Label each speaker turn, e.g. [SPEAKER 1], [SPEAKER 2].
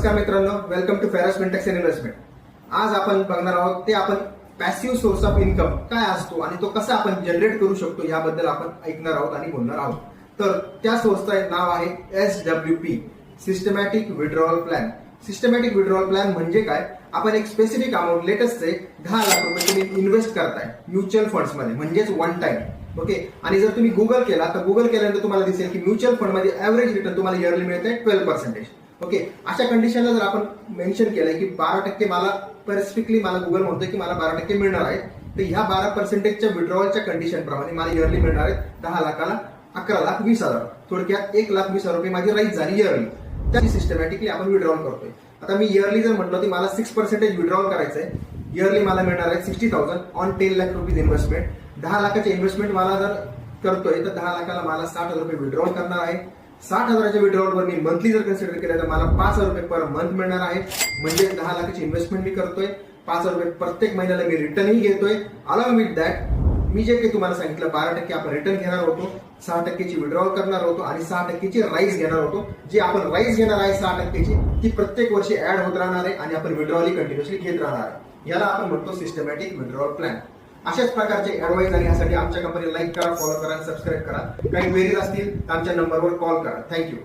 [SPEAKER 1] नमस्कार मित्रांनो, welcome to Ferrous fintechs and investment. आज आपण बघणार आहोत ते आपण पॅसिव्ह सोर्स ऑफ इन्कम काय असतो आणि तो कसा आपण जनरेट करू शकतो याबद्दल आपण ऐकणार आहोत आणि बोलणार आहोत. तर त्या सोर्सचं नाव आहे SWP, systematic withdrawal plan. Systematic withdrawal plan म्हणजे काय? आपण एक स्पेसिफिक अमाऊंट लेटेस्ट 10 लाख रुपये तुम्ही इन्व्हेस्ट करताय म्युच्युअल फंड्स मध्ये, म्हणजेच वन टाइम. ओके. आणि जर तुम्ही गुगल केला तर गुगल केल्यानंतर तुम्हाला दिसेल की म्युच्युअल फंड मध्ये ऍव्हरेज रिटर्न तुम्हाला इयरली मिळते 12%. ओके. अशा कंडिशनला जर आपण मेन्शन केलंय की 12% मला स्पेसिफिकली मला गुगल म्हणतोय की मला 12% मिळणार आहे, तर ह्या 12%च्या विड्रॉवलच्या कंडिशन प्रमाणे मला इयरली मिळणार आहे 10 लाखाला 11,20,000. थोडक्यात 1,20,000 रुपये माझी राईज झाली इयरली. त्याची सिस्टमॅटिकली आपण विड्रॉल करतोय. आता मी इयरली जर म्हटलं तर मला 6% विड्रॉल करायचंय. इयरली मला मिळणार आहे 60,000 ऑन 10 लाख रुपीज इन्व्हेस्टमेंट. 10 लाखाची इन्व्हेस्टमेंट मला जर करतोय तर 10 लाखाला मला 60,000 रुपये विड्रॉल करणार आहे. 60,000च्या विड्रॉलवर मी मंथली जर कन्सिडर केलं तर मला 5,000 रुपये पर मंथ मिळणार आहे. म्हणजे 10 लाखाची इन्व्हेस्टमेंट मी करतोय, 5,000 रुपये प्रत्येक महिन्याला मी रिटर्नही घेतोय. अलॉंग विथ दॅट मी जे काही तुम्हाला सांगितलं 12% आपण रिटर्न घेणार होतो, 6%ची विड्रॉल करणार होतो आणि 6%ची राईज घेणार होतो. जी आपण राईज घेणार आहे 6%ची ती प्रत्येक वर्षी ऍड होत राहणार आहे आणि आपण विड्रॉल कंटिन्युअसली घेत राहणार आहे. याला आपण म्हणतो सिस्टमॅटिक विड्रॉल प्लॅन. अशाच प्रकारचे ऍडवाइस आणि यासाठी आमच्या कंपनीला लाईक करा, फॉलो करा, सबस्क्राईब करा. काही क्वेरीज असतील तर आमच्या नंबरवर कॉल करा. थँक्यू.